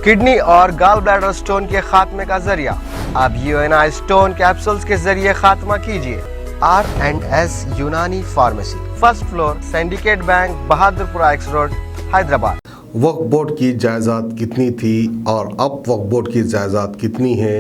Kidney और gall bladder stone के खात्मे का जरिया। अब यूएनआई स्टोन कैप्सूल्स के जरिए खात्मा कीजिए। R&S Unani pharmacy, first floor, Syndicate Bank, Bahadurpura X road, Hyderabad. वक्फ बोर्ड की जायदाद कितनी थी और अब वक्फ बोर्ड की जायदाद कितनी है,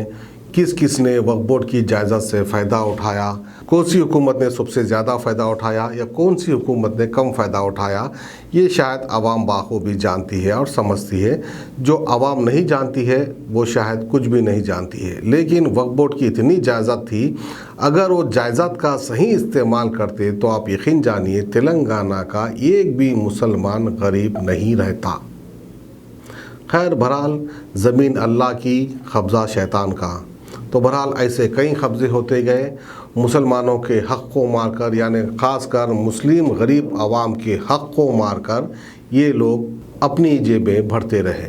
किस किस ने वक्फ बोर्ड की जायदाद से फ़ायदा उठाया, कौन सी हुकूमत ने सबसे ज़्यादा फ़ायदा उठाया या कौन सी हुकूमत ने कम फ़ायदा उठाया, ये शायद आवाम बाखूबी जानती है और समझती है। जो आवाम नहीं जानती है वो शायद कुछ भी नहीं जानती है। लेकिन वक्फ बोर्ड की इतनी जायदाद थी, अगर वो जायदाद का सही इस्तेमाल करते तो आप यकीन जानिए तेलंगाना का एक भी मुसलमान गरीब नहीं रहता। खैर बहरहाल ज़मीन अल्लाह की, कब्ज़ा शैतान का। तो बहरहाल ऐसे कई कब्ज़े होते गए, मुसलमानों के हक़ को मारकर, यानी ख़ासकर मुस्लिम गरीब आवाम के हक़ को मारकर ये लोग अपनी जेबें भरते रहे।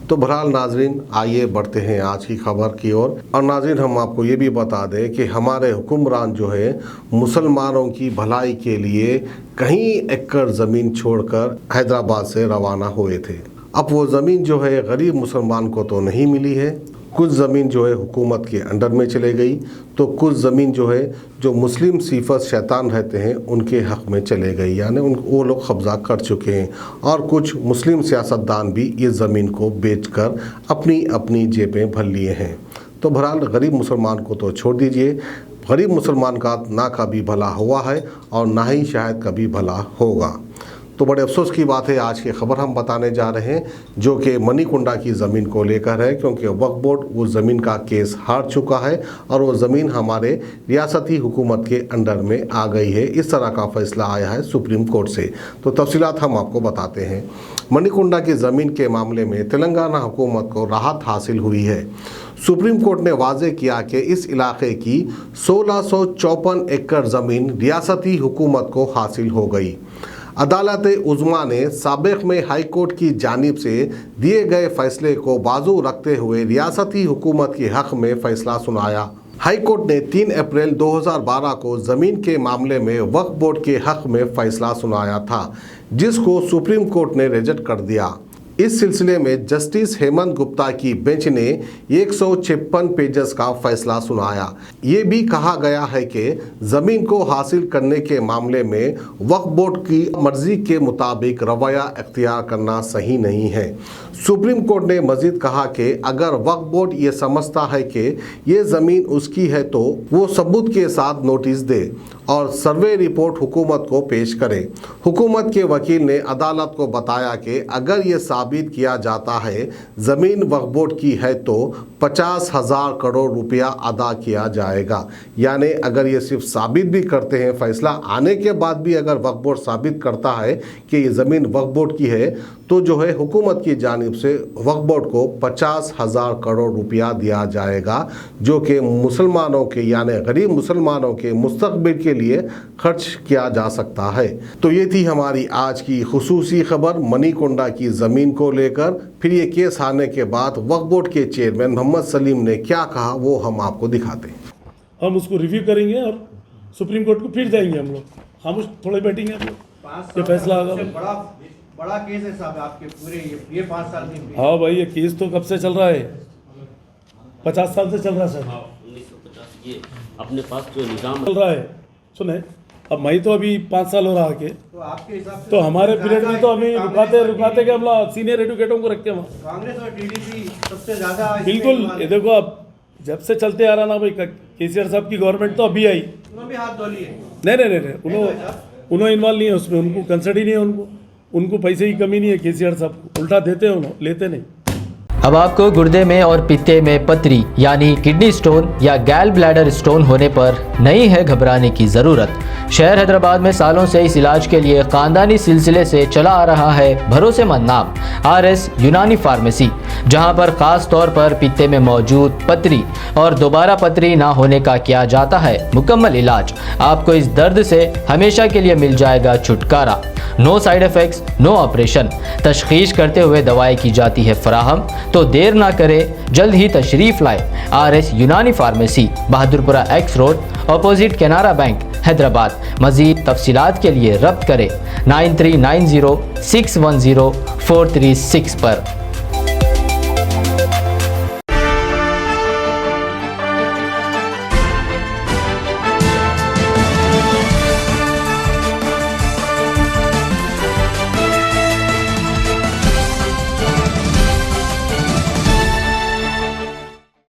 तो बहरहाल नाजरीन, आइए बढ़ते हैं आज की खबर की ओर। और नाजरीन, हम आपको ये भी बता दें कि हमारे हुक्मरान जो है मुसलमानों की भलाई के लिए कहीं एकड़ ज़मीन छोड़कर हैदराबाद से रवाना हुए थे। अब वो ज़मीन जो है गरीब मुसलमान को तो नहीं मिली है, कुछ ज़मीन जो है हुकूमत के अंडर में चले गई, तो कुछ ज़मीन जो है जो मुस्लिम सिफत शैतान रहते हैं उनके हक़ में चले गई, यानी वो लोग कब्ज़ा कर चुके हैं। और कुछ मुस्लिम सियासतदान भी इस ज़मीन को बेचकर अपनी अपनी जेबें भर लिए हैं। तो बहरहाल गरीब मुसलमान को तो छोड़ दीजिए, गरीब मुसलमान का ना कभी भला हुआ है और ना ही शायद कभी भला होगा। तो बड़े अफसोस की बात है, आज की खबर हम बताने जा रहे हैं जो कि मणिकुंडा की ज़मीन को लेकर है, क्योंकि वक्फ बोर्ड उस ज़मीन का केस हार चुका है और वो ज़मीन हमारे रियासती हुकूमत के अंडर में आ गई है। इस तरह का फैसला आया है सुप्रीम कोर्ट से। तो तफसीलात हम आपको बताते हैं। मणिकुंडा की ज़मीन के मामले में तेलंगाना हुकूमत को राहत हासिल हुई है। सुप्रीम कोर्ट ने वाजे किया कि इस इलाके की 1654 एकड़ ज़मीन रियासती हुकूमत को हासिल हो गई। अदालत उज़्मा ने साबिक़ में हाई कोर्ट की जानिब से दिए गए फैसले को बाजू रखते हुए रियासती हुकूमत के हक़ में फ़ैसला सुनाया। हाई कोर्ट ने 3 अप्रैल 2012 को ज़मीन के मामले में वक्फ बोर्ड के हक़ में फ़ैसला सुनाया था, जिसको सुप्रीम कोर्ट ने रिजेक्ट कर दिया। इस सिलसिले में जस्टिस हेमंत गुप्ता की बेंच ने 156 पेजेस का फैसला सुनाया। ये भी कहा गया है कि ज़मीन को हासिल करने के मामले में वक्फ बोर्ड की मर्जी के मुताबिक रवैया अख्तियार करना सही नहीं है। सुप्रीम कोर्ट ने मज़ीद कहा कि अगर वक्फ बोर्ड ये समझता है कि ये ज़मीन उसकी है तो वो सबूत के साथ नोटिस दे और सर्वे रिपोर्ट हुकूमत को पेश करे। हुकूमत के वकील ने अदालत को बताया कि अगर ये साबित किया जाता है ज़मीन वक्फ बोर्ड की है तो 50,000 करोड़ रुपया अदा किया जाएगा। यानी अगर ये सिर्फ साबित भी करते हैं, फ़ैसला आने के बाद भी अगर वक्फ बोर्ड साबित करता है कि ये ज़मीन वक्फ बोर्ड की है तो जो है हुकूमत की जानिब से वक्फ बोर्ड को 50,000 करोड़ रुपया दिया जाएगा, जो कि मुसलमानों के यानी गरीब मुसलमानों के मुस्तक़बिल के लिए खर्च किया जा सकता है। तो ये थी हमारी आज की खुसूसी खबर मणिकुंडा की ज़मीन को लेकर। फिर ये केस आने के बाद वक्फ बोर्ड के चेयरमैन मोहम्मद सलीम ने क्या कहा वो हम आपको दिखाते हैं। हम उसको रिव्यू करेंगे और सुप्रीम कोर्ट को फिर जाएंगे हम लोग, हम उस थोड़े बैठेंगे हम लोग, ये फैसला होगा। बड़ा केस है साहब आपके पूरे ये 5 साल की। हाँ भाई, ये केस तो कब से चल रहा है? 50 साल से चल रहा है सर। 1950 ये अपने पास जो निजाम चल रहा है। सुने, अब मैं तो अभी 5 साल हो रहा है तो आपके हिसाब से तो हमारे पीरियड में तो अभी रुकाते के हम लोग सीनियर एडुकेटरों को रखते हैं। कांग्रेस और टीडीपी सबसे ज्यादा बिल्कुल, ये देखो अब जब से चलते आ रहा ना भाई, केसीआर साहब की गवर्नमेंट तो अभी आई, उन्होंने भी हाथ धो लिए। नहीं, उन्होंने इन्वॉल्व नहीं है उसमें, उनको कंसर्ट ही नहीं है, उनको पैसे की कमी नहीं है। केसीआर साहब को उल्टा देते हैं, उन्होंने लेते नहीं। अब आपको गुर्दे में और पित्ते में पथरी यानी किडनी स्टोन या गैल ब्लैडर स्टोन होने पर नहीं है घबराने की ज़रूरत। शहर हैदराबाद में सालों से इस इलाज के लिए ख़ानदानी सिलसिले से चला आ रहा है भरोसेमंद नाम RS यूनानी फार्मेसी, जहां पर ख़ास तौर पर पित्ते में मौजूद पथरी और दोबारा पथरी ना होने का किया जाता है मुकम्मल इलाज। आपको इस दर्द से हमेशा के लिए मिल जाएगा छुटकारा। No side effects, no operation, तशखीस करते हुए दवाएं की जाती है फराहम। तो देर ना करें, जल्द ही तशरीफ़ लाए RS यूनानी pharmacy, Bahadurpura X road, opposite Canara bank, Hyderabad. मज़ीद तफसीलात के लिए रब्त करें 9390 610 436 पर।